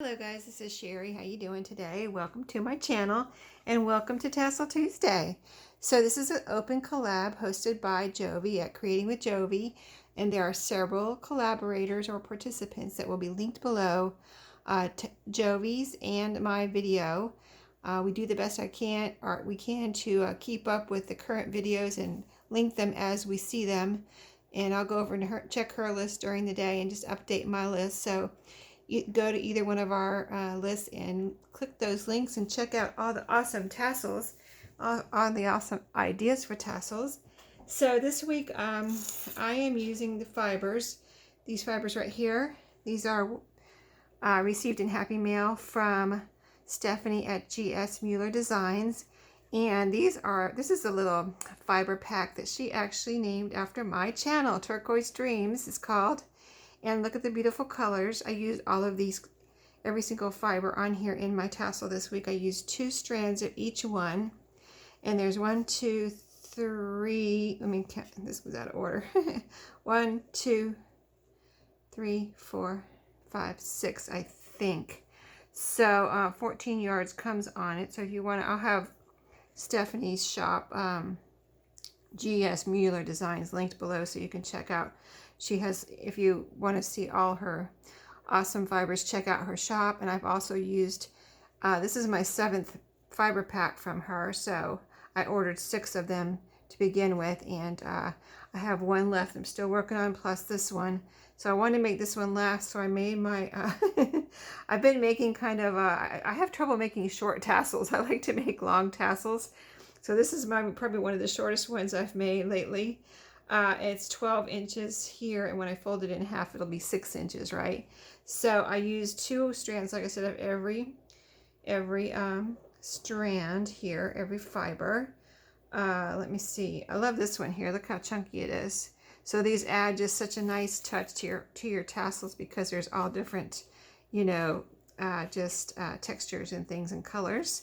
Hello guys, this is Sherry. How you doing today? Welcome to my channel and welcome to Tassel Tuesday. So this is an open collab hosted by Jovi at Creating with Jovi, and there are several collaborators or participants that will be linked below Jovi's and my video. We do the best we can to keep up with the current videos and link them as we see them. And I'll go over and check her list during the day and just update my list. So you go to either one of our lists and click those links and check out all the awesome tassels, all the awesome ideas for tassels. So this week I am using the fibers, these fibers right here. These are received in Happy Mail from Stephanie at GS Mueller Designs. And this is a little fiber pack that she actually named after my channel, Turquoise Dreams is called. And look at the beautiful colors. I used all of these, every single fiber on here in my tassel this week. I used 2 strands of each one. And there's 1, 2, 3, let me count, this was out of order. 1, 2, 3, 4, 5, 6, I think. So 14 yards comes on it. So if you want to, I'll have Stephanie's shop, GS Mueller Designs, linked below so you can check out. She has, if you want to see all her awesome fibers, check out her shop. And I've also used, this is my 7th fiber pack from her. So I ordered 6 of them to begin with. And I have 1 left I'm still working on, plus this one. So I wanted to make this one last. So I made my, I've been making kind of, I have trouble making short tassels. I like to make long tassels. So this is probably one of the shortest ones I've made lately. It's 12 inches here, and when I fold it in half, it'll be 6 inches, right? So I used 2 strands, like I said, of every strand here, every fiber. Let me see. I love this one here. Look how chunky it is. So these add just such a nice touch to your tassels because there's all different, you know, textures and things and colors.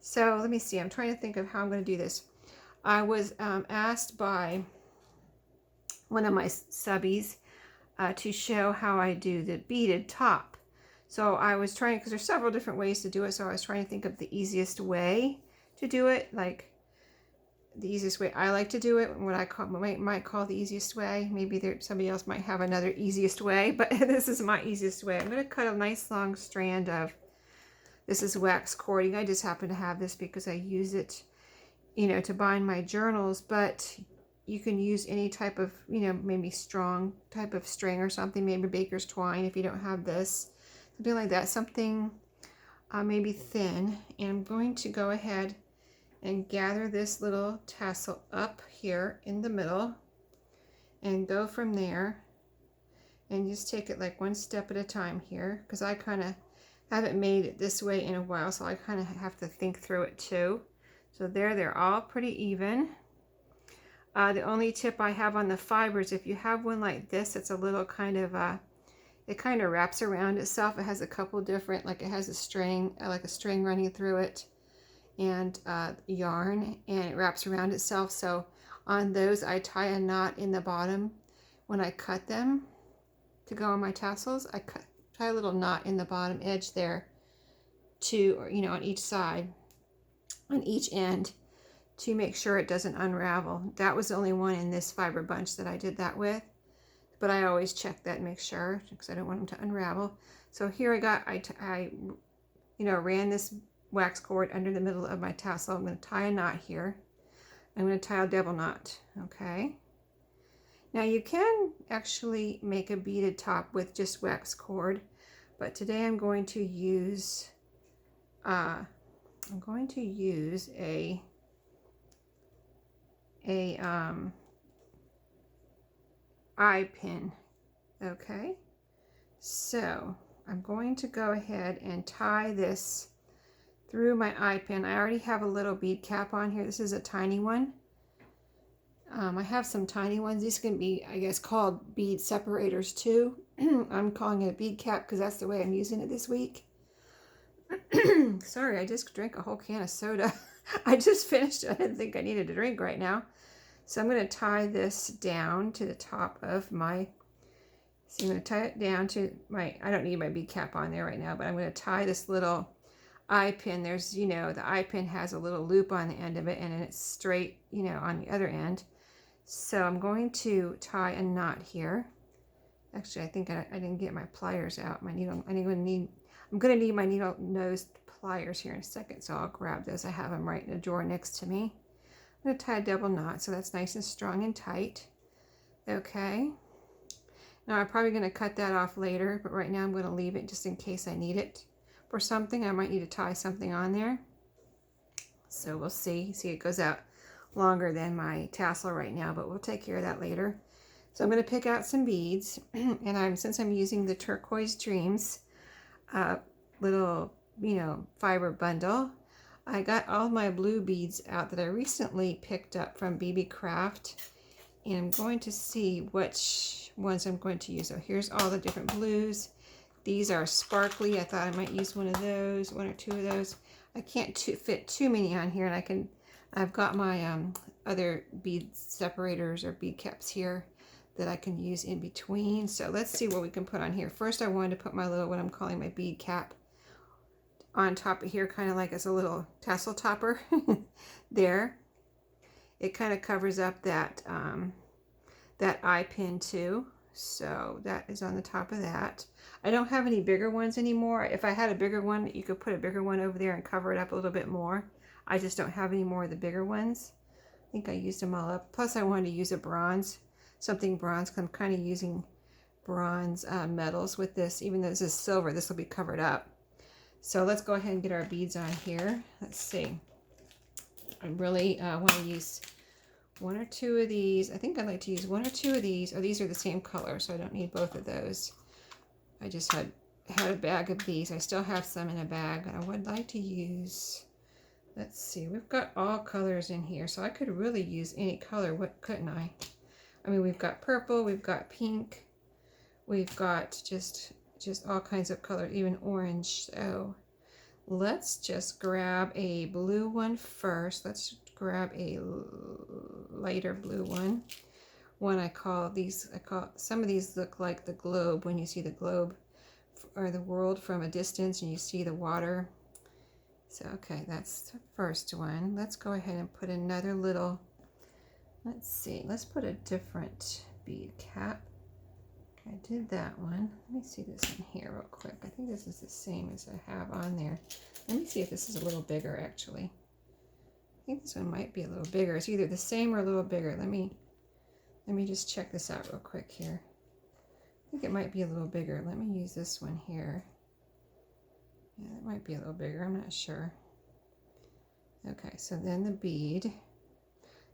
So let me see. I'm trying to think of how I'm going to do this. I was asked by one of my subbies to show how I do the beaded top. So I was trying, because there's several different ways to do it, so I was trying to think of the easiest way to do it, like the easiest way I like to do it, what I might call the easiest way. Maybe somebody else might have another easiest way, but this is my easiest way. I'm going to cut a nice long strand of, this is wax cording. I just happen to have this because I use it, you know, to bind my journals, but you can use any type of, you know, maybe strong type of string or something, maybe baker's twine if you don't have this, something like that, something maybe thin. And I'm going to go ahead and gather this little tassel up here in the middle and go from there and just take it like one step at a time here, because I kind of haven't made it this way in a while, so I kind of have to think through it too. So they're all pretty even. The only tip I have on the fibers, if you have one like this, it's a little kind of, it kind of wraps around itself. It has a couple different, like it has a string, like a string running through it, and yarn, and it wraps around itself. So on those, I tie a knot in the bottom when I cut them to go on my tassels. I tie a little knot in the bottom edge there to, you know, on each side, on each end, to make sure it doesn't unravel. That was the only one in this fiber bunch that I did that with, but I always check that and make sure, because I don't want them to unravel. So here I you know, ran this wax cord under the middle of my tassel. I'm going to tie a knot here. I'm going to tie a double knot. Okay. Now you can actually make a beaded top with just wax cord, but today I'm going to use a eye pin. Okay, so I'm going to go ahead and tie this through my eye pin. I already have a little bead cap on here. This is a tiny one. I have some tiny ones. These can be, I guess, called bead separators too. I'm calling it a bead cap because that's the way I'm using it this week. Sorry, I just drank a whole can of soda. I just finished it. I didn't think I needed a drink right now. So I'm going to tie this down to the top of my So I'm going to tie it down to my, I don't need my bead cap on there right now, but I'm going to tie this little eye pin. There's, you know, the eye pin has a little loop on the end of it, and then it's straight, you know, on the other end. So I'm going to tie a knot here. Actually, I think I didn't get my pliers out. My needle, I'm going to need my needle nose pliers here in a second, so I'll grab those. I have them right in a drawer next to me. I'm going to tie a double knot so that's nice and strong and tight. Okay. Now I'm probably going to cut that off later, but right now I'm going to leave it just in case I need it for something. I might need to tie something on there. So we'll see. See, it goes out longer than my tassel right now, but we'll take care of that later. So I'm going to pick out some beads, and since I'm using the Turquoise Dreams little, you know, fiber bundle, I got all my blue beads out that I recently picked up from BB Craft, and I'm going to see which ones I'm going to use. So here's all the different blues. These are sparkly. I thought I might use one of those, one or two of those. I can't fit too many on here, and I've got my other bead separators or bead caps here that I can use in between. So let's see what we can put on here. First, I wanted to put my little, what I'm calling my bead cap on top of here, kind of like as a little tassel topper there. It kind of covers up that that eye pin too. So that is on the top of that. I don't have any bigger ones anymore. If I had a bigger one, you could put a bigger one over there and cover it up a little bit more. I just don't have any more of the bigger ones. I think I used them all up. Plus I wanted to use a bronze, something bronze, because I'm kind of using bronze metals with this. Even though this is silver, this will be covered up. So let's go ahead and get our beads on here. Let's see. I really want to use one or two of these. I think I'd like to use one or two of these. Oh, these are the same color, so I don't need both of those. I just had a bag of these. I still have some in a bag. I would like to use, let's see, we've got all colors in here, so I could really use any color. What couldn't I? I mean, we've got purple, we've got pink, we've got just all kinds of color, even orange. So let's just grab a blue one first. Let's grab a lighter blue one. I call some of these look like the globe, when you see the globe or the world from a distance and you see the water. So okay, that's the first one. Let's go ahead and put another little, let's see, let's put a different bead cap. I did that one. Let me see this one here real quick. I think this is the same as I have on there. Let me see if this is a little bigger actually. I think this one might be a little bigger. It's either the same or a little bigger. Let me just check this out real quick here. I think it might be a little bigger. Let me use this one here. Yeah, it might be a little bigger. I'm not sure. Okay, so then the bead.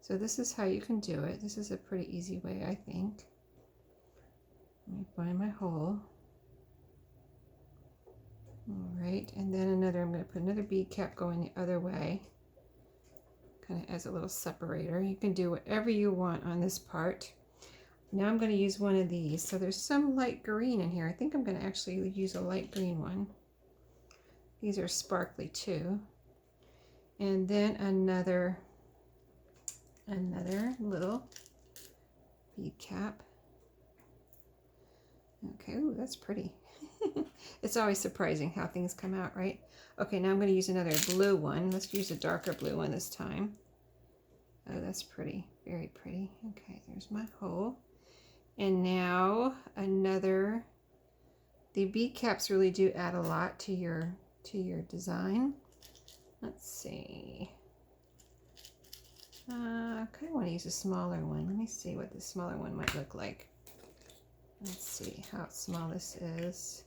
So this is how you can do it. This is a pretty easy way, I think. Let me find my hole. All right, and then I'm going to put another bead cap going the other way, kind of as a little separator. You can do whatever you want on this part. Now I'm going to use one of these. So there's some light green in here. I think I'm going to actually use a light green one. These are sparkly too. And then another little bead cap. Okay, ooh, that's pretty. It's always surprising how things come out, right? Okay, now I'm going to use another blue one. Let's use a darker blue one this time. Oh, that's pretty, very pretty. Okay, there's my hole. And now the bead caps really do add a lot to your design. Let's see. I kind of want to use a smaller one. Let me see what the smaller one might look like. Let's see how small this is.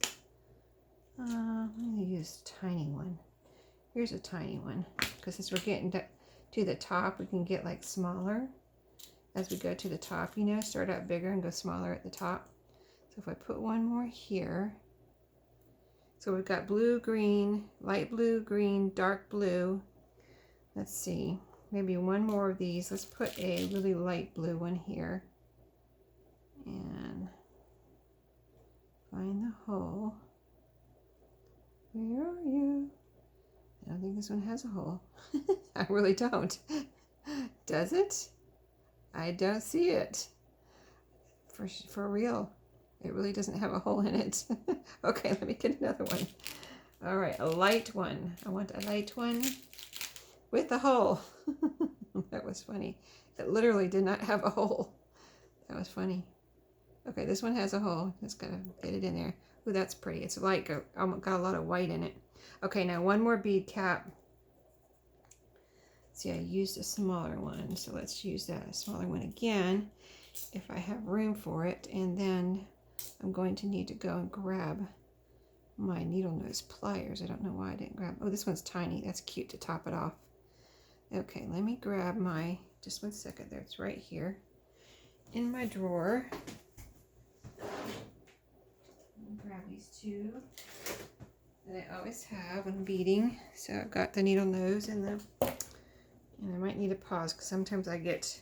I'm going to use a tiny one. Here's a tiny one, because as we're getting to the top, we can get like smaller as we go to the top, you know, start out bigger and go smaller at the top. So if I put one more here, so we've got blue, green, light blue, green, dark blue. Let's see, maybe one more of these. Let's put a really light blue one here and find the hole. Where are you? I don't think this one has a hole. I really don't. Does it? I don't see it. For real. It really doesn't have a hole in it. Okay, let me get another one. All right, a light one. I want a light one with a hole. That was funny. It literally did not have a hole. That was funny. Okay, this one has a hole. Just gotta get it in there. Ooh, that's pretty. It's light. Got a lot of white in it. Okay, now one more bead cap. See, I used a smaller one, so let's use that smaller one again if I have room for it. And then I'm going to need to go and grab my needle nose pliers. I don't know why I didn't grab. Oh, this one's tiny. That's cute to top it off. Okay, let me grab my, just 1 second there. It's right here in my drawer. Grab these two that I always have when beading. So I've got the needle nose and I might need to pause because sometimes I get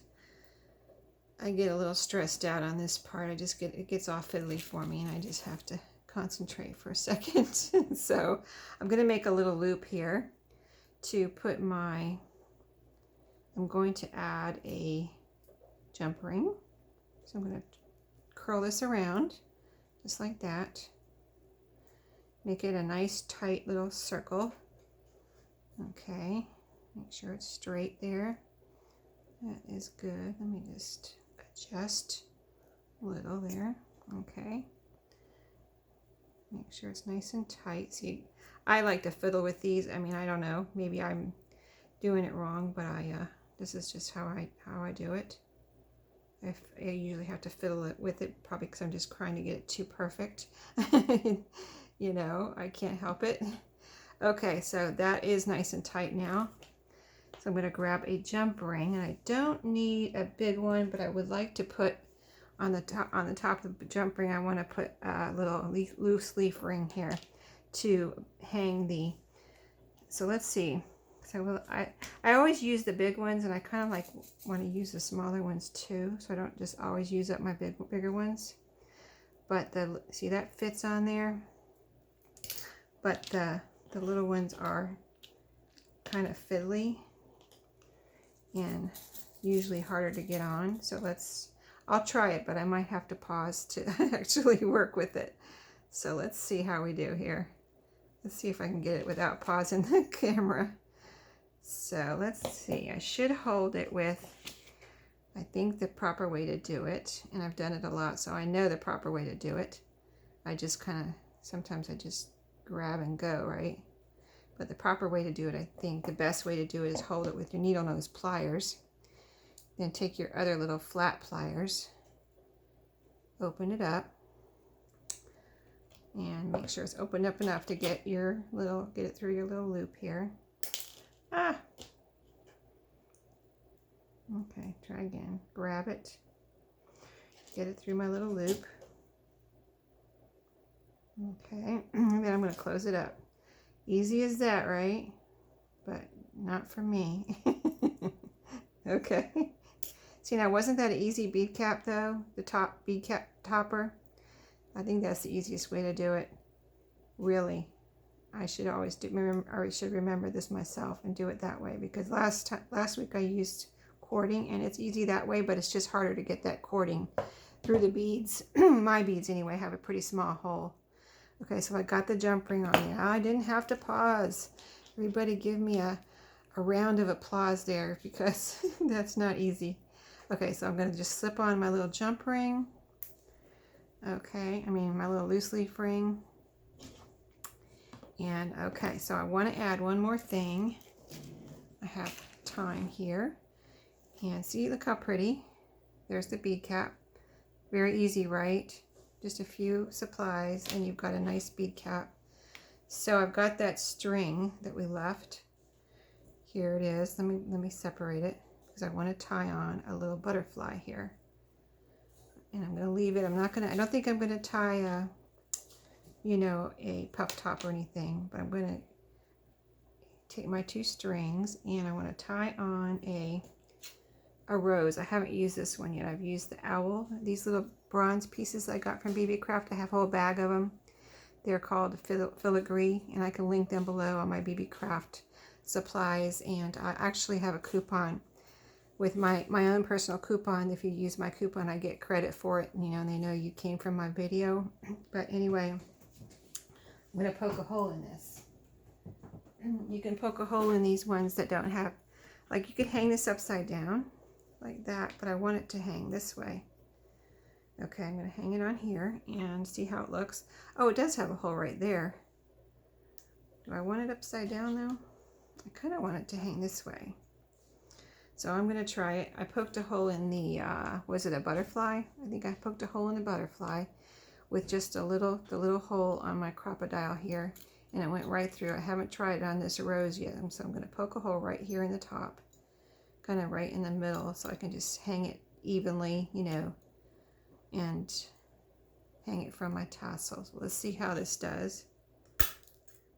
a little stressed out on this part. It gets all fiddly for me, and I just have to concentrate for a second. So I'm going to make a little loop here to put I'm going to add a jump ring. So I'm going to curl this around just like that. Make it a nice tight little circle. Okay, make sure it's straight there. That is good. Let me just adjust a little there. Okay. Make sure it's nice and tight. See, I like to fiddle with these. I mean, I don't know. Maybe I'm doing it wrong, but this is just how I do it. I usually have to fiddle it with it, probably because I'm just trying to get it too perfect. You know, I can't help it. Okay, so that is nice and tight now. So I'm going to grab a jump ring, and I don't need a big one, but I would like to put on the top of the jump ring. I want to put a little loose leaf ring here to hang the. So let's see. So I always use the big ones, and I kind of like want to use the smaller ones too, so I don't just always use up my bigger ones. But see, that fits on there. But the little ones are kind of fiddly and usually harder to get on. So I'll try it, but I might have to pause to actually work with it. So let's see how we do here. Let's see if I can get it without pausing the camera. So let's see, I should hold it with, I think, the proper way to do it. And I've done it a lot, so I know the proper way to do it. I just sometimes I just grab and go, right? But the proper way to do it, I think the best way to do it is hold it with your needle nose pliers. Then take your other little flat pliers, open it up, and make sure it's opened up enough to get it through your little loop here. Ah! Okay, try again. Grab it, get it through my little loop. Okay, and then I'm going to close it up. Easy as that, right? But not for me. Okay. See, now wasn't that an easy bead cap though? The top bead cap topper? I think that's the easiest way to do it. Really. I should always remember this myself and do it that way, because last week I used cording, and it's easy that way, but it's just harder to get that cording through the beads. My beads anyway have a pretty small hole. Okay, so I got the jump ring on there. I didn't have to pause. Everybody give me a round of applause there, because that's not easy. Okay, so I'm going to just slip on my little jump ring. Okay, my little loose leaf ring. And okay, so I want to add one more thing. I have time here. And see, look how pretty. There's the bead cap. Very easy, right? Just a few supplies and you've got a nice bead cap. So I've got that string that we left. Here it is. Let me separate it, because I want to tie on a little butterfly here. And I'm going to leave it. I don't think I'm going to tie a puff top or anything, but I'm going to take my two strings and I want to tie on a rose. I haven't used this one yet. I've used the owl. These little bronze pieces I got from BB Craft. I have a whole bag of them. They're called filigree, and I can link them below on my BB Craft supplies. And I actually have a coupon with my own personal coupon. If you use my coupon, I get credit for it, you know, and they know you came from my video. But anyway, I'm going to poke a hole in this. You can poke a hole in these ones that don't have, like you could hang this upside down like that, but I want it to hang this way. Okay, I'm going to hang it on here and see how it looks. Oh, it does have a hole right there. Do I want it upside down though? I kind of want it to hang this way. So I'm going to try it. I poked a hole in the, was it a butterfly? I think I poked a hole in the butterfly with just the little hole on my crocodile here, and it went right through. I haven't tried it on this rose yet, so I'm going to poke a hole right here in the top, kind of right in the middle, so I can just hang it evenly, you know, and hang it from my tassels. Let's see how this does.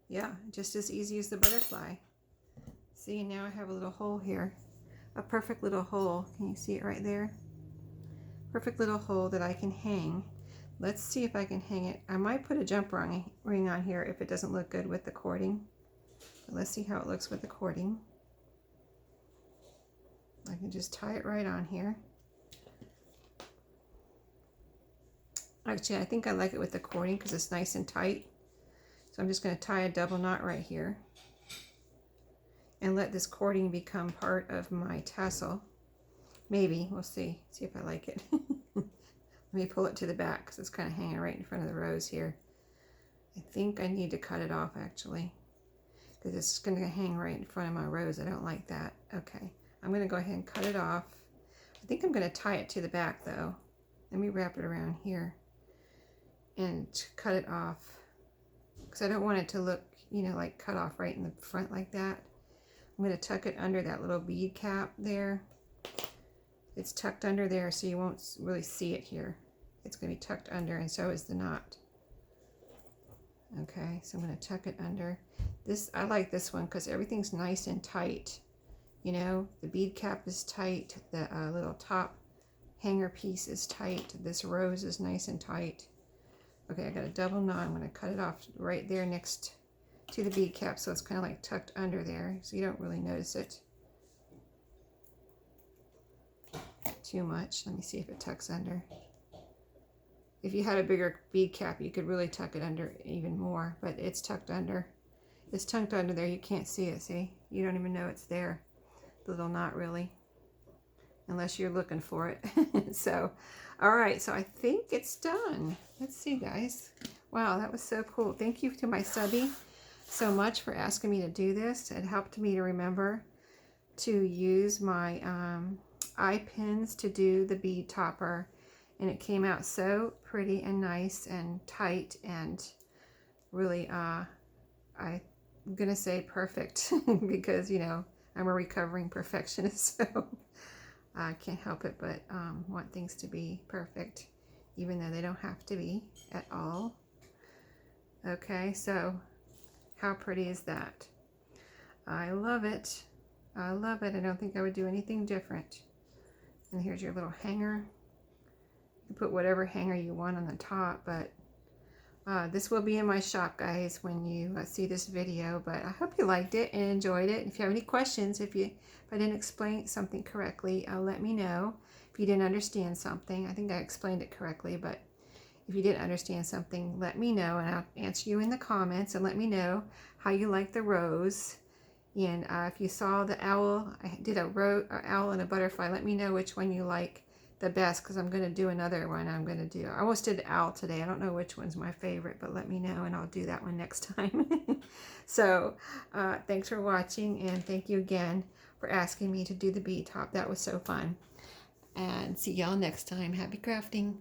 Yeah, just as easy as the butterfly. See, now I have a little hole here, a perfect little hole. Can you see it right there? Perfect little hole that I can hang. Let's see if I can hang it. I might put a jump ring on here if it doesn't look good with the cording. But let's see how it looks with the cording. I can just tie it right on here. Actually, I think I like it with the cording because it's nice and tight. So I'm just going to tie a double knot right here and let this cording become part of my tassel. Maybe, we'll see. See if I like it. Let me pull it to the back because it's kind of hanging right in front of the rose here. I think I need to cut it off actually, because it's going to hang right in front of my rose. I don't like that. Okay, I'm going to go ahead and cut it off. I think I'm going to tie it to the back though. Let me wrap it around here and cut it off, because I don't want it to look, you know, like cut off right in the front like that. I'm going to tuck it under that little bead cap there. It's tucked under there, so you won't really see it here. It's going to be tucked under, and so is the knot. Okay, so I'm going to tuck it under. This, I like this one because everything's nice and tight. You know, the bead cap is tight. The little top hanger piece is tight. This rose is nice and tight. Okay, I got a double knot. I'm going to cut it off right there next to the bead cap, so it's kind of like tucked under there, so you don't really notice it too much. Let me see if it tucks under. If you had a bigger bead cap, you could really tuck it under even more, but it's tucked under. It's tucked under there. You can't see it, see? You don't even know it's there. The little knot, really, unless you're looking for it. So, all right, so I think it's done. Let's see, guys. Wow, that was so cool. Thank you to my subby so much for asking me to do this. It helped me to remember to use my eye pins to do the bead topper, and it came out so pretty and nice and tight, and really I'm gonna say perfect because, you know, I'm a recovering perfectionist, so I can't help it but want things to be perfect, even though they don't have to be at all. Okay, so how pretty is that? I love it. I love it. I don't think I would do anything different. And here's your little hanger. You can put whatever hanger you want on the top, but this will be in my shop, guys, when you see this video. But I hope you liked it and enjoyed it. If you have any questions, if I didn't explain something correctly, let me know. If you didn't understand something, I think I explained it correctly, but if you didn't understand something, let me know, and I'll answer you in the comments, and let me know how you like the rose. And if you saw the owl, I did a owl and a butterfly. Let me know which one you like the best, because I'm going to do another one. I almost did the owl today. I don't know which one's my favorite, but let me know, and I'll do that one next time. So thanks for watching, and thank you again for asking me to do the bead top. That was so fun. And see y'all next time. Happy crafting.